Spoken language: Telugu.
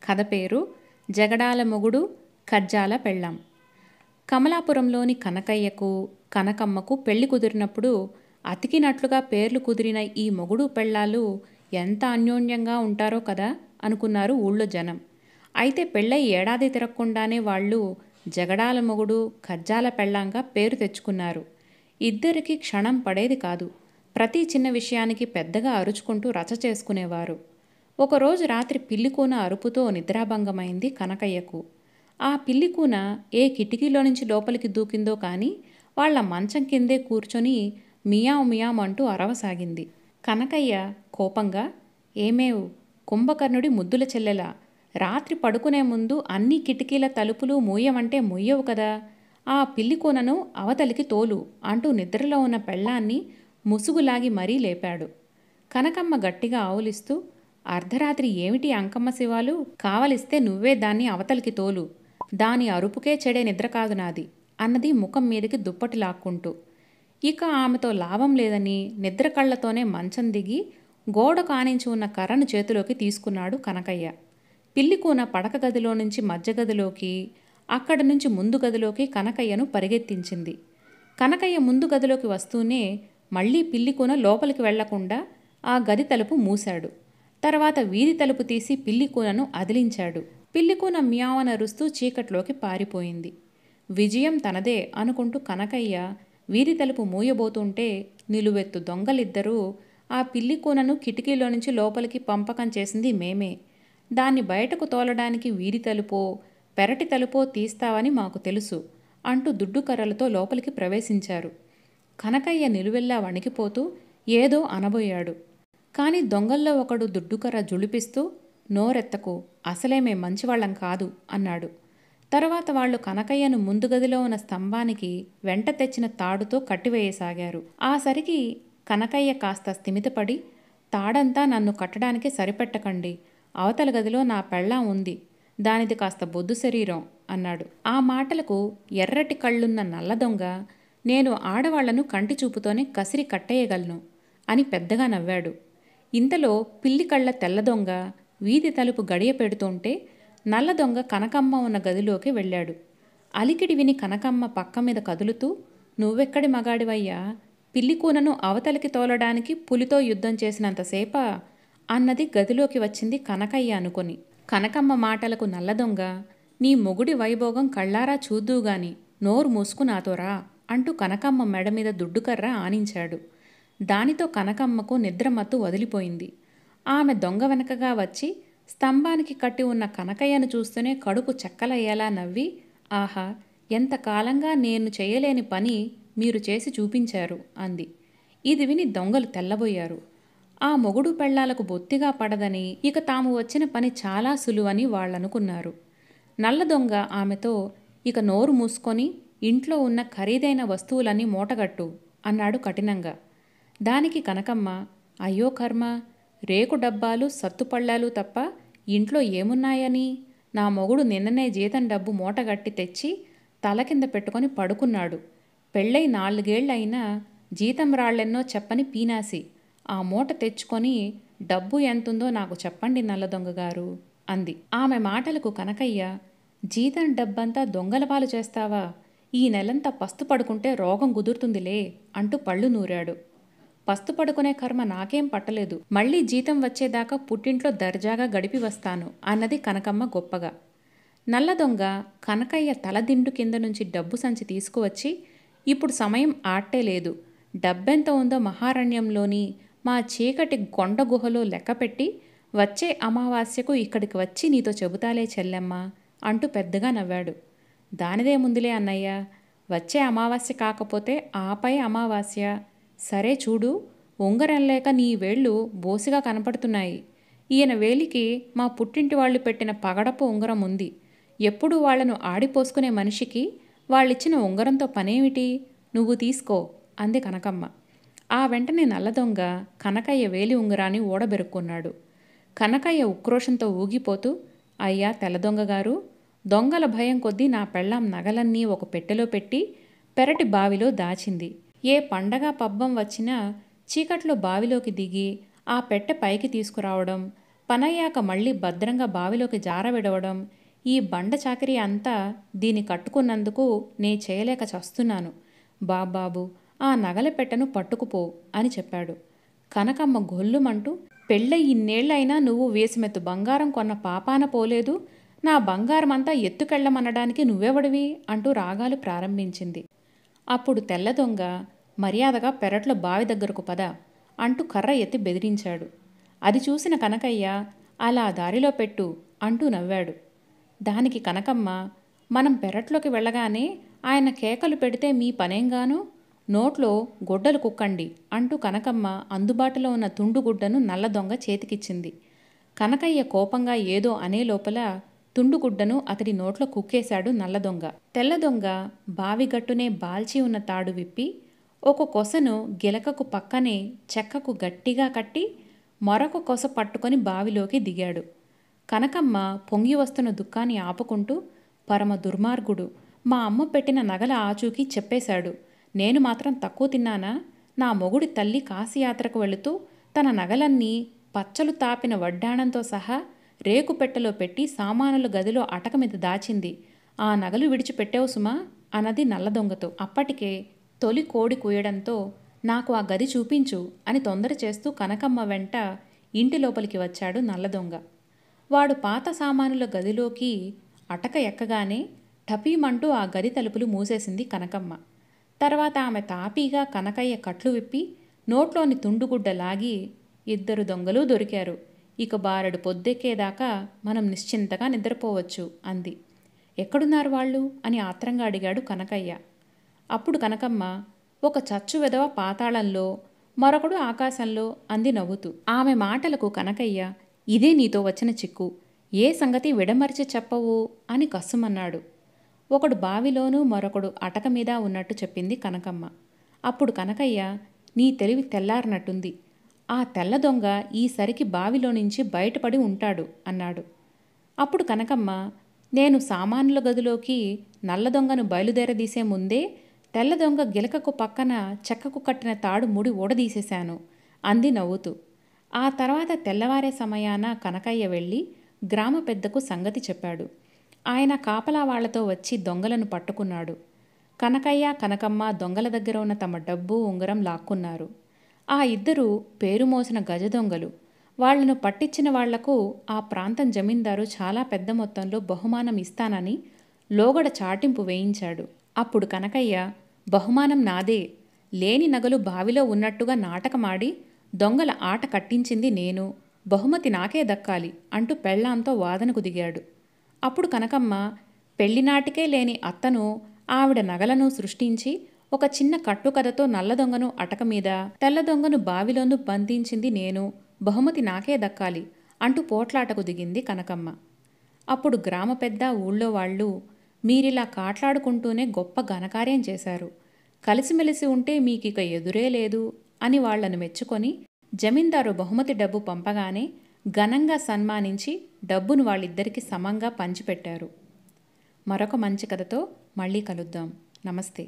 కథ పేరు జగడాల మొగుడు కజ్జాల పెళ్ళాం. కమలాపురంలోని కనకయ్యకు కనకమ్మకు పెళ్లి కుదిరినప్పుడు అతికినట్లుగా పేర్లు కుదిరిన ఈ మొగుడు పెళ్ళాలు ఎంత అన్యోన్యంగా ఉంటారో కదా అనుకున్నారు ఊళ్ళో జనం. అయితే పెళ్ళై ఏడాది తిరగకుండానే వాళ్ళు జగడాల మొగుడు కజ్జాల పెళ్ళాంగా పేరు తెచ్చుకున్నారు. ఇద్దరికి క్షణం పడేది కాదు. ప్రతి చిన్న విషయానికి పెద్దగా అరుచుకుంటూ రచ చేసుకునేవారు. ఒకరోజు రాత్రి పిల్లికూన అరుపుతో నిద్రాభంగమైంది కనకయ్యకు. ఆ పిల్లికూన ఏ కిటికీలో నుంచి లోపలికి దూకిందో కానీ వాళ్ల మంచం కిందే కూర్చొని మియావ్ మియావ్ అంటూ అరవసాగింది. కనకయ్య కోపంగా, ఏమేవ్ కుంభకర్ణుడి ముద్దుల చెల్లెలా, రాత్రి పడుకునే ముందు అన్ని కిటికీల తలుపులు మూయవంటే ముయ్యవు కదా, ఆ పిల్లికూనను అవతలికి తోలు అంటూ నిద్రలో ఉన్న పెళ్ళాన్ని ముసుగులాగి మరీ లేపాడు. కనకమ్మ గట్టిగా ఆవులిస్తూ, అర్ధరాత్రి ఏమిటి అంకమ్మ శివాలు, కావలిస్తే నువ్వే దాన్ని అవతలికి తోలు, దాని అరుపుకే చెడే నిద్ర కాదు నాది అన్నది ముఖం మీదకి దుప్పటి లాక్కుంటూ. ఇక ఆమెతో లాభం లేదని నిద్ర కళ్లతోనే మంచం దిగి గోడ కానించి ఉన్న కర్రను చేతిలోకి తీసుకున్నాడు కనకయ్య. పిల్లికూన పడక గదిలో నుంచి మధ్య గదిలోకి, అక్కడి నుంచి ముందు గదిలోకి కనకయ్యను పరిగెత్తించింది. కనకయ్య ముందు గదిలోకి వస్తూనే మళ్లీ పిల్లికూన లోపలికి వెళ్లకుండా ఆ గది తలుపు మూశాడు. తర్వాత వీధి తలుపు తీసి పిల్లికూనను అదిలించాడు. పిల్లికూన మియావనరుస్తూ చీకట్లోకి పారిపోయింది. విజయం తనదే అనుకుంటూ కనకయ్య వీధి తలుపు మూయబోతుంటే నిలువెత్తు దొంగలిద్దరూ ఆ పిల్లికూనను కిటికీలో నుంచి లోపలికి పంపకం చేసింది మేమే, దాన్ని బయటకు తోలడానికి వీధి తలుపో పెరటి తలుపో తీస్తావని మాకు తెలుసు అంటూ దుడ్డుకర్రలతో లోపలికి ప్రవేశించారు. కనకయ్య నిలువెల్లా వణికిపోతూ ఏదో అనబోయాడు. కాని దొంగల్లో ఒకడు దుడ్డుకర్ర జుళిపిస్తూ, నోరెత్తకు, అసలే మేం మంచివాళ్లం కాదు అన్నాడు. తర్వాత వాళ్లు కనకయ్యను ముందు గదిలో ఉన్న స్తంభానికి వెంట తెచ్చిన తాడుతో కట్టివేయసాగారు. ఆ సరికి కనకయ్య కాస్త స్థిమితపడి, తాడంతా నన్ను కట్టడానికి సరిపెట్టకండి, అవతల గదిలో నా పెళ్ళాం ఉంది, దానిది కాస్త బొద్దు శరీరం అన్నాడు. ఆ మాటలకు ఎర్రటి కళ్ళున్న నల్ల దొంగ, నేను ఆడవాళ్లను కంటి చూపుతోనే కసిరి కట్టేయగలను అని పెద్దగా నవ్వాడు. ఇంతలో పిల్లి కళ్ళ తెల్ల దొంగ వీధి తలుపు గడియ పెడుతుంటే నల్ల దొంగ కనకమ్మ ఉన్న గదిలోకి వెళ్ళాడు. అలికిడి విని కనకమ్మ పక్క మీద కదులుతూ, నువ్వెక్కడి మగాడివయ్యా, పిల్లికూనను అవతలికి తోలడానికి పులితో యుద్ధం చేసినంతసేపా అన్నది గదిలోకి వచ్చింది కనకయ్య అనుకొని. కనకమ్మ మాటలకు నల్లదొంగ, నీ మొగుడి వైభోగం కళ్ళారా చూద్దూగాని, నోరు మూసుకు నాతోరా అంటూ కనకమ్మ మెడ మీద దుడ్డుకర్ర ఆనించాడు. దానితో కనకమ్మకు నిద్రమత్తు వదిలిపోయింది. ఆమె దొంగ వెనకగా వచ్చి స్తంభానికి కట్టి ఉన్న కనకయ్యను చూస్తూనే కడుపు చెక్కలయ్యేలా నవ్వి, ఆహా, ఎంతకాలంగా నేను చేయలేని పని మీరు చేసి చూపించారు అంది. ఇది విని దొంగలు తెల్లబోయారు. ఆ మొగుడు పెళ్ళాలకు బొత్తిగా పడదని, ఇక తాము వచ్చిన పని చాలా సులువని వాళ్ళనుకున్నారు. నల్ల దొంగ ఆమెతో, ఇక నోరు మూసుకొని ఇంట్లో ఉన్న ఖరీదైన వస్తువులన్నీ మూటగట్టు అన్నాడు కఠినంగా. దానికి కనకమ్మ, అయ్యో కర్మ, రేకు డబ్బాలు సత్తుపళ్ళాలు తప్ప ఇంట్లో ఏమున్నాయని, నా మొగుడు నిన్ననే జీతం డబ్బు మూటగట్టి తెచ్చి తల కింద పెట్టుకొని పడుకున్నాడు, పెళ్ళై 4 ఏళ్లైనా జీతం రాళ్లెన్నో చెప్పని పీనాసి, ఆ మూట తెచ్చుకొని డబ్బు ఎంతుందో నాకు చెప్పండి నల్ల దొంగగారు అంది. ఆమె మాటలకు కనకయ్య, జీతం డబ్బంతా దొంగల పాలు చేస్తావా, ఈ నెలంతా పస్తు పడుకుంటే రోగం కుదురుతుందిలే అంటూ పళ్ళు నూరాడు. పస్తు పడుకునే కర్మ నాకేం పట్టలేదు, మళ్లీ జీతం వచ్చేదాకా పుట్టింట్లో దర్జాగా గడిపి వస్తాను అన్నది కనకమ్మ గొప్పగా. నల్ల దొంగ కనకయ్య తలదిండు కింద నుంచి డబ్బు సంచి తీసుకువచ్చి, ఇప్పుడు సమయం ఆట్టే లేదు, డబ్బెంత ఉందో మహారణ్యంలోని మా చీకటి కొండ గుహలో లెక్కపెట్టి వచ్చే అమావాస్యకు ఇక్కడికి వచ్చి నీతో చెబుతాలే చెల్లెమ్మ అంటూ పెద్దగా నవ్వాడు. దానిదేముందిలే అన్నయ్య, వచ్చే అమావాస్య కాకపోతే ఆపై అమావాస్య, సరే చూడు, ఉంగరం లేక నీ వేళ్ళు బోసిగా కనపడుతున్నాయి, ఈయన వేలికి మా పుట్టింటి వాళ్ళు పెట్టిన పగడపు ఉంగరం ఉంది, ఎప్పుడూ వాళ్లను ఆడిపోసుకునే మనిషికి వాళ్ళిచ్చిన ఉంగరంతో పనేమిటి, నువ్వు తీసుకో అంది కనకమ్మ. ఆ వెంటనే నల్లదొంగ కనకయ్య వేలి ఉంగరాన్ని ఊడబెరుక్కున్నాడు. కనకయ్య ఉక్రోషంతో ఊగిపోతూ, అయ్యా తెల్లదొంగగారు, దొంగల భయం కొద్దీ నా పెళ్ళాం నగలన్నీ ఒక పెట్టెలో పెట్టి పెరటి బావిలో దాచింది, ఏ పండగ పబ్బం వచ్చినా చీకట్లో బావిలోకి దిగి ఆ పెట్టె పైకి తీసుకురావడం, పనయ్యాక మళ్ళీ భద్రంగా బావిలోకి జారవిడవడం, ఈ బండ చాకిరీ అంతా దీన్ని కట్టుకున్నందుకు నే చేయలేక చస్తున్నాను. బాబాబు, ఆ నగల పెట్టెను పట్టుకుపో అని చెప్పాడు. కనకమ్మ గొల్లుమంటూ, పెళ్ళై ఇన్నేళ్లైనా నువ్వు వేసిమెత్తు బంగారం కొన్న పాపాన పోలేదు, నా బంగారమంతా ఎత్తుకెళ్లమనడానికి నువ్వెవడివి అంటూ రాగాలు ప్రారంభించింది. అప్పుడు తెల్లదొంగ మర్యాదగా పెరట్లో బావి దగ్గరకు పద అంటూ కర్ర ఎత్తి బెదిరించాడు. అది చూసిన కనకయ్య, అలా దారిలో పెట్టు అంటూ నవ్వాడు. దానికి కనకమ్మ, మనం పెరట్లోకి వెళ్ళగానే ఆయన కేకలు పెడితే మీ పనేంగాను, నోట్లో గొడ్డలు కుక్కండి అంటూ కనకమ్మ అందుబాటులో ఉన్న తుండుగుడ్డను నల్లదొంగ చేతికిచ్చింది. కనకయ్య కోపంగా ఏదో అనే లోపల తుండుగుడ్డను అతడి నోట్లో కుక్కేశాడు నల్లదొంగ. తెల్లదొంగ బావిగట్టునే బాల్చి ఉన్న తాడు విప్పి ఒక కొసను గిలకకు పక్కనే చెక్కకు గట్టిగా కట్టి మరొక కొస పట్టుకొని బావిలోకి దిగాడు. కనకమ్మ పొంగి వస్తున్న దుఃఖాన్ని ఆపుకుంటూ, పరమ దుర్మార్గుడు, మా అమ్మ పెట్టిన నగల ఆచూకీ చెప్పేశాడు. నేను మాత్రం తక్కువ తిన్నానా? నా మొగుడి తల్లి కాశీయాత్రకు వెళుతూ తన నగలన్నీ పచ్చలు తాపిన వడ్డాణంతో సహా రేకుపెట్టెలో పెట్టి సామానుల గదిలో అటక మీద దాచింది. ఆ నగలు విడిచిపెట్టావు సుమా అన్నది నల్లదొంగతో. అప్పటికే తొలి కోడి కూయడంతో నాకు ఆ గది చూపించు అని తొందర చేస్తూ కనకమ్మ వెంట ఇంటి లోపలికి వచ్చాడు నల్లదొంగ. వాడు పాత సామానుల గదిలోకి అటక ఎక్కగానే టపీమంటూ ఆ గది తలుపులు మూసేసింది కనకమ్మ. తర్వాత ఆమె తాపీగా కనకయ్య కట్లు విప్పి నోట్లోని తుండుగుడ్డ లాగి, ఇద్దరు దొంగలు దొరికారు, ఇక బారెడు పొద్దెక్కేదాకా మనం నిశ్చింతగా నిద్రపోవచ్చు అంది. ఎక్కడున్నారు వాళ్ళు అని ఆత్రంగా అడిగాడు కనకయ్య. అప్పుడు కనకమ్మ, ఒక చచ్చు వెధవ పాతాళంలో, మరొకడు ఆకాశంలో అంది నవ్వుతూ. ఆమె మాటలకు కనకయ్య, ఇదే నీతో వచ్చిన చిక్కు, ఏ సంగతి విడమరిచి చెప్పవు అని కస్సుమన్నాడు. ఒకడు బావిలోనూ మరొకడు అటక మీద ఉన్నట్టు చెప్పింది కనకమ్మ. అప్పుడు కనకయ్య, నీ తెలివి తెల్లారినట్టుంది, ఆ తెల్ల దొంగ ఈసరికి బావిలో నుంచి బయటపడి ఉంటాడు అన్నాడు. అప్పుడు కనకమ్మ, నేను సామానుల గదిలోకి నల్ల దొంగను బయలుదేరదీసే ముందే తెల్ల దొంగ గిలకకు పక్కన చెక్కకు కట్టిన తాడు ముడి ఊడదీసేశాను అంది నవ్వుతూ. ఆ తర్వాత తెల్లవారే సమయాన కనకయ్య వెళ్ళి గ్రామ పెద్దకు సంగతి చెప్పాడు. ఆయన కాపలా వాళ్లతో వచ్చి దొంగలను పట్టుకున్నాడు. కనకయ్య కనకమ్మ దొంగల దగ్గర ఉన్న తమ డబ్బు ఉంగరం లాక్కున్నారు. ఆ ఇద్దరు పేరు మోసిన గజ దొంగలు. వాళ్లను పట్టించిన వాళ్లకు ఆ ప్రాంతం జమీందారు చాలా పెద్ద మొత్తంలో బహుమానం ఇస్తానని లోగడ చాటింపు వేయించాడు. అప్పుడు కనకయ్య, బహుమానం నాదే, లేని నగలు బావిలో ఉన్నట్టుగా నాటకమాడి దొంగల ఆట కట్టించింది నేను, బహుమతి నాకే దక్కాలి అంటూ పెళ్ళాంతో వాదనకు దిగాడు. అప్పుడు కనకమ్మ, పెళ్లినాటికే లేని అత్తను, ఆవిడ నగలను సృష్టించి ఒక చిన్న కట్టుకథతో నల్లదొంగను అటక మీద, తెల్లదొంగను బావిలోనూ బంధించింది నేను, బహుమతి నాకే దక్కాలి అంటూ పోట్లాటకు దిగింది కనకమ్మ. అప్పుడు గ్రామ పెద్ద ఊళ్ళో వాళ్ళు, మీరిలా కాట్లాడుకుంటూనే గొప్ప ఘనకార్యం చేశారు, కలిసిమెలిసి ఉంటే మీకిక ఎదురే లేదు అని వాళ్లను మెచ్చుకొని జమీందారు బహుమతి డబ్బు పంపగానే ఘనంగా సన్మానించి డబ్బును వాళ్ళిద్దరికీ సమంగా పంచిపెట్టారు. మరొక మంచి కథతో మళ్ళీ కలుద్దాం. నమస్తే.